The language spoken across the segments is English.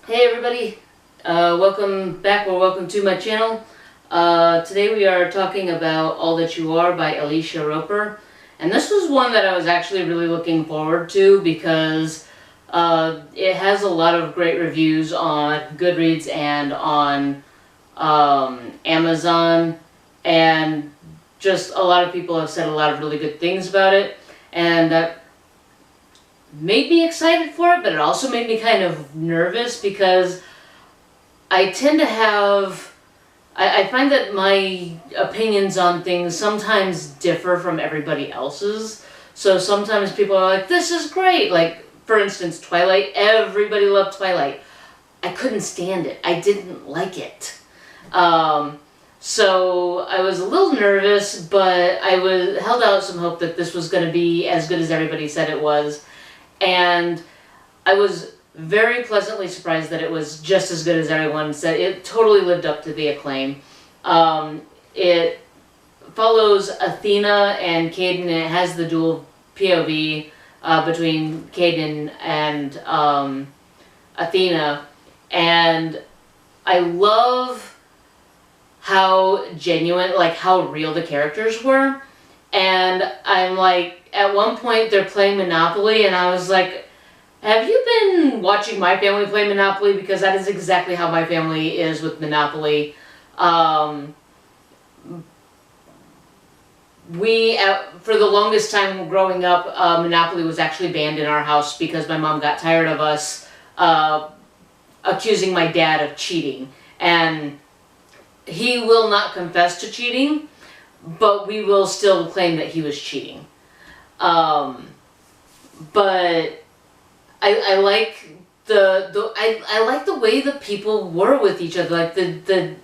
Hey everybody, welcome back or welcome to my channel. Today we are talking about All That You Are by Elicia Roper. And this was one that I was actually really looking forward to because it has a lot of great reviews on Goodreads and on Amazon. And just a lot of people have said a lot of really good things about it. And that made me excited for it, but it also made me kind of nervous because I tend to have, I find that my opinions on things sometimes differ from everybody else's. So sometimes people are like, this is great. Like, for instance, Twilight. Everybody loved Twilight. I couldn't stand it. I didn't like it. So I was a little nervous, but I held out some hope that this was going to be as good as everybody said it was. And I was very pleasantly surprised that it was just as good as everyone said. It totally lived up to the acclaim. It follows Athena and Caiden, and it has the dual POV between Caiden and Athena. And I love how genuine, like how real the characters were. And I'm like, at one point they're playing Monopoly, and I was like, have you been watching my family play Monopoly? Because that is exactly how my family is with Monopoly. For the longest time growing up, Monopoly was actually banned in our house because my mom got tired of us accusing my dad of cheating. And he will not confess to cheating, but we will still claim that he was cheating. But I like I like the way the people were with each other. Like the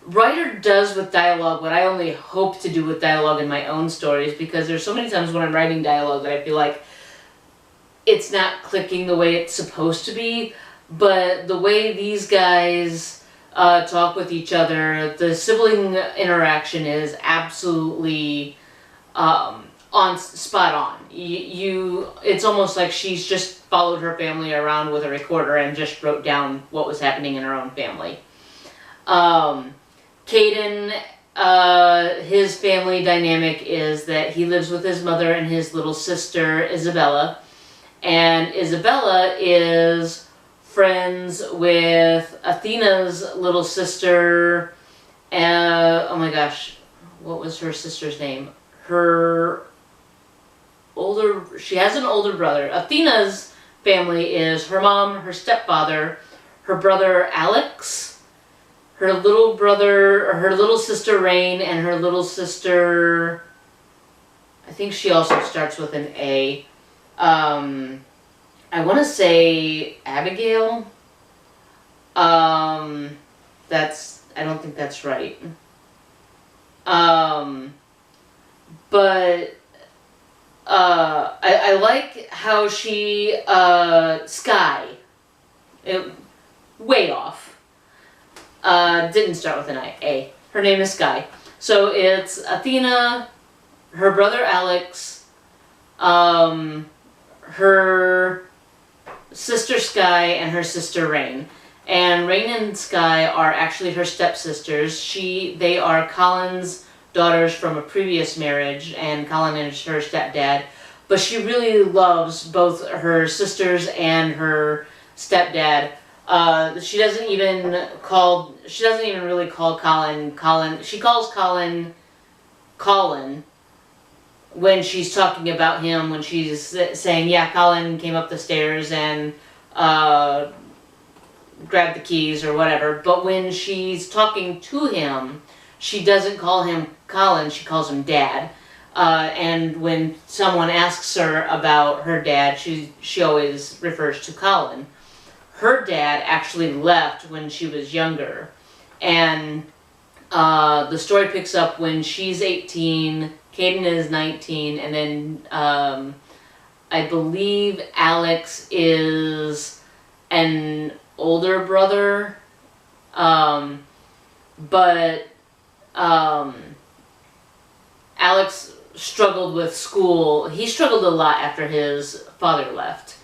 writer does with dialogue what I only hope to do with dialogue in my own stories, because there's so many times when I'm writing dialogue that I feel like it's not clicking the way it's supposed to be. But the way these guys talk with each other, the sibling interaction is absolutely spot on. It's almost like she's just followed her family around with a recorder and just wrote down what was happening in her own family. Caiden, his family dynamic is that he lives with his mother and his little sister Isabella, and Isabella is friends with Athena's little sister. Oh my gosh, what was her sister's name? She has an older brother. Athena's family is her mom, her stepfather, her brother Alex, her little sister Rain, and her little sister, I think she also starts with an A. I want to say Abigail. I don't think that's right. But I like how she, Sky, way off, didn't start with an A. Her name is Sky. So it's Athena, her brother Alex, her sister Sky, and her sister Rain. And Rain and Sky are actually her stepsisters. They are Colin's daughters from a previous marriage, and Colin is her stepdad. But she really loves both her sisters and her stepdad. She doesn't even really call Colin. She calls Colin when she's talking about him, when she's saying, yeah, Colin came up the stairs and grabbed the keys or whatever. But when she's talking to him, she doesn't call him Colin, she calls him Dad. And when someone asks her about her dad, she always refers to Colin. Her dad actually left when she was younger. And the story picks up when she's 18, Caiden is 19, and then I believe Alex is an older brother. But Alex struggled with school. He struggled a lot after his father left.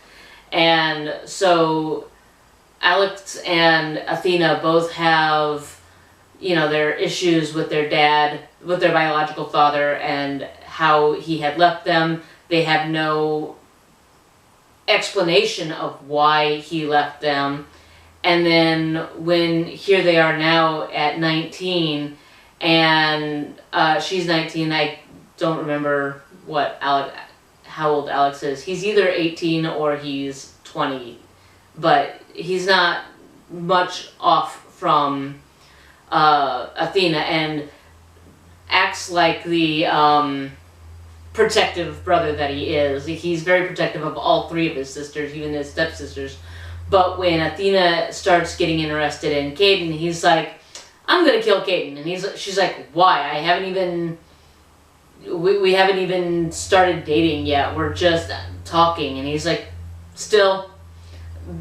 And so Alex and Athena both have, you know, their issues with their dad, with their biological father, and how he had left them. They have no explanation of why he left them. And then when here they are now at 19, and she's 19, I don't remember how old Alex is. He's either 18 or he's 20, but he's not much off from Athena, and acts like the protective brother that he is. He's very protective of all three of his sisters, even his stepsisters. But when Athena starts getting interested in Caiden, he's like, I'm gonna kill Caiden. And she's like, why? I haven't even, we haven't even started dating yet. We're just talking. And he's like, still,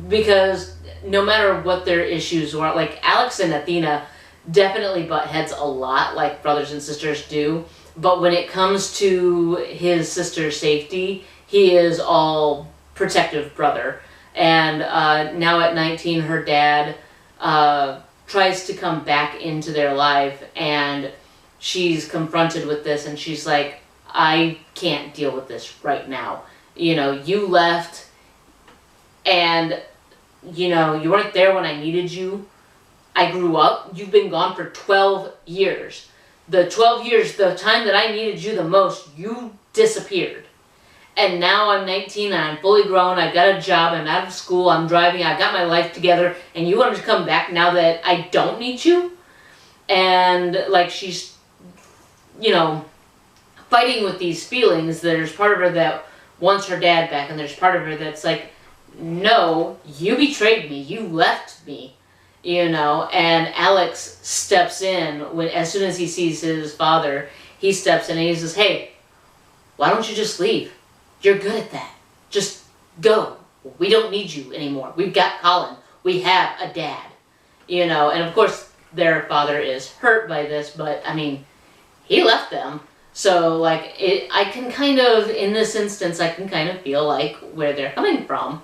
because no matter what their issues were, like Alex and Athena definitely butt heads a lot, like brothers and sisters do. But when it comes to his sister's safety, he is all protective brother. And now at 19, her dad tries to come back into their life, and she's confronted with this, and she's like, I can't deal with this right now. You know, you left, and, you know, you weren't there when I needed you. I grew up. You've been gone for 12 years. The 12 years, the time that I needed you the most, you disappeared. And now I'm 19 and I'm fully grown, I've got a job, I'm out of school, I'm driving, I've got my life together, and you want to come back now that I don't need you? And, like, she's, you know, fighting with these feelings. There's part of her that wants her dad back, and there's part of her that's like, no, you betrayed me, you left me, you know. And Alex steps in, as soon as he sees his father, he steps in and he says, hey, why don't you just leave? You're good at that. Just go. We don't need you anymore. We've got Colin. We have a dad. You know, and of course their father is hurt by this, but I mean, he left them. So, like, I can kind of, in this instance, I can kind of feel like where they're coming from.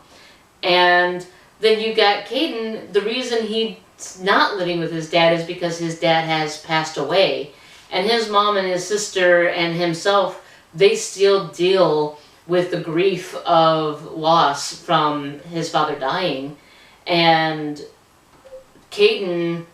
And then you got Caiden. The reason he's not living with his dad is because his dad has passed away. And his mom and his sister and himself, they still deal with the grief of loss from his father dying. And Caiden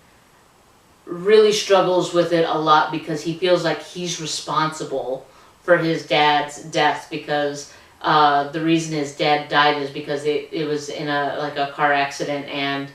really struggles with it a lot because he feels like he's responsible for his dad's death, because the reason his dad died is because it was in a car accident, and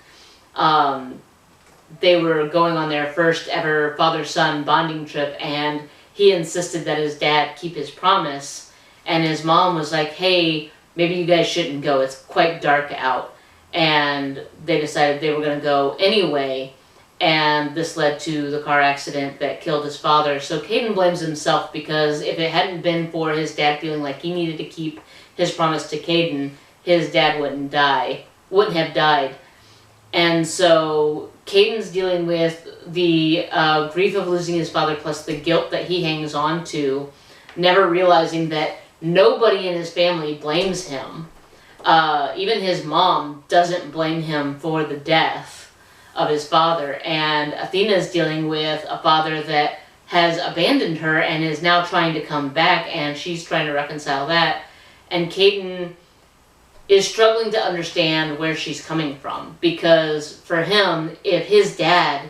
they were going on their first ever father-son bonding trip, and he insisted that his dad keep his promise. And his mom was like, hey, maybe you guys shouldn't go. It's quite dark out. And they decided they were going to go anyway. And this led to the car accident that killed his father. So Caiden blames himself, because if it hadn't been for his dad feeling like he needed to keep his promise to Caiden, his dad wouldn't have died. And so Caiden's dealing with the grief of losing his father, plus the guilt that he hangs on to, never realizing that nobody in his family blames him. Even his mom doesn't blame him for the death of his father. And Athena's dealing with a father that has abandoned her and is now trying to come back, and she's trying to reconcile that. And Caiden is struggling to understand where she's coming from, because for him, if his dad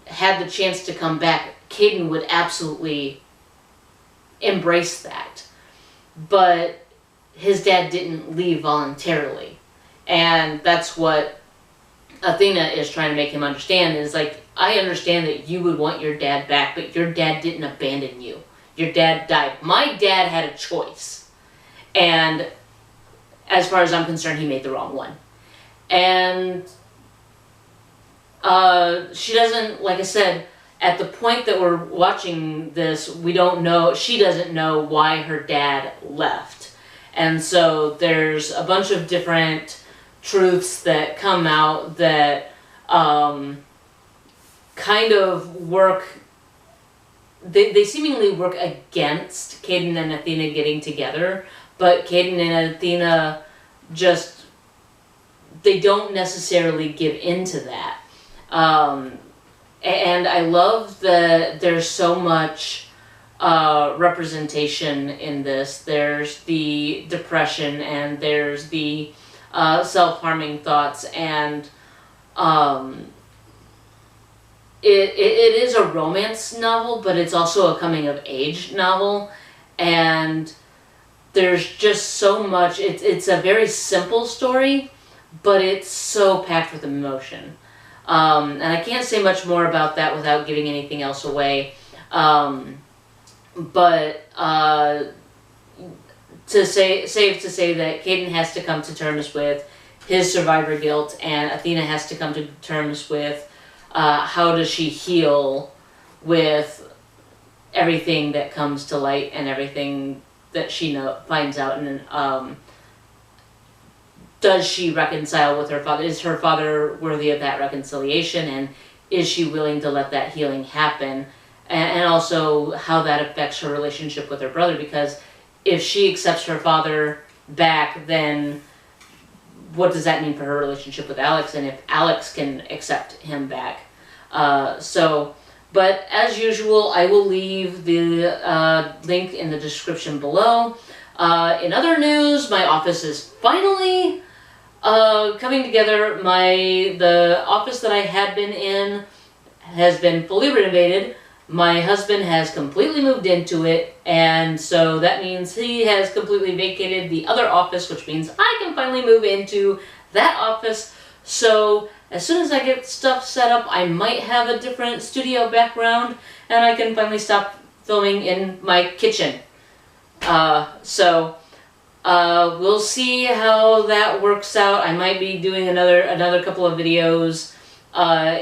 had the chance to come back, Caiden would absolutely embrace that. But his dad didn't leave voluntarily. And that's what Athena is trying to make him understand, is like, I understand that you would want your dad back, but your dad didn't abandon you. Your dad died. My dad had a choice. And as far as I'm concerned, he made the wrong one. And she doesn't, like I said, at the point that we're watching this, we don't know, she doesn't know why her dad left. And so there's a bunch of different truths that come out that kind of work, they seemingly work against Caiden and Athena getting together, but Caiden and Athena just they don't necessarily give into that. And I love that there's so much representation in this. There's the depression, and there's the self-harming thoughts, and it is a romance novel, but it's also a coming-of-age novel, and there's just so much. It's a very simple story, but it's so packed with emotion. And I can't say much more about that without giving anything else away. But safe to say that Caiden has to come to terms with his survivor guilt, and Athena has to come to terms with how does she heal with everything that comes to light and everything that she finds out, and does she reconcile with her father? Is her father worthy of that reconciliation, and is she willing to let that healing happen? And also how that affects her relationship with her brother, because if she accepts her father back, then what does that mean for her relationship with Alex, and if Alex can accept him back? But as usual, I will leave the link in the description below. In other news, my office is finally coming together. The office that I had been in has been fully renovated. My husband has completely moved into it, and so that means he has completely vacated the other office, which means I can finally move into that office. So as soon as I get stuff set up, I might have a different studio background, and I can finally stop filming in my kitchen. We'll see how that works out. I might be doing another couple of videos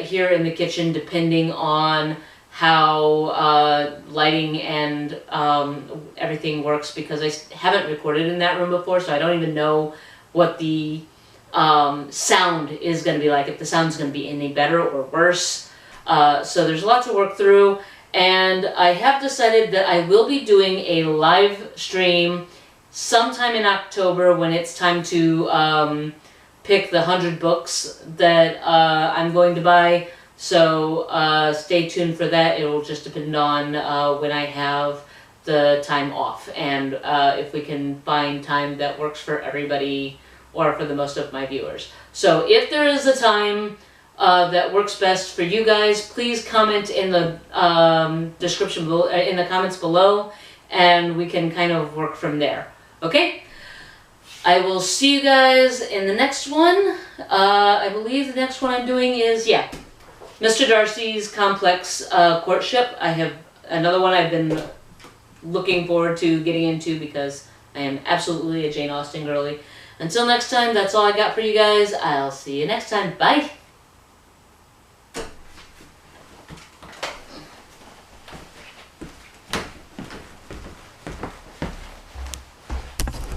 here in the kitchen, depending on how lighting and everything works, because I haven't recorded in that room before, so I don't even know what the sound is going to be like, if the sound's going to be any better or worse. So there's a lot to work through, and I have decided that I will be doing a live stream sometime in October when it's time to pick the 100 books that I'm going to buy. So stay tuned for that. It will just depend on when I have the time off, and if we can find time that works for everybody, or for the most of my viewers. So if there is a time that works best for you guys, please comment in the description below, in the comments below, and we can kind of work from there. Okay? I will see you guys in the next one. I believe the next one I'm doing is, yeah, Mr. Darcy's Complex Courtship. I have another one I've been looking forward to getting into, because I am absolutely a Jane Austen girly. Until next time, that's all I got for you guys. I'll see you next time. Bye!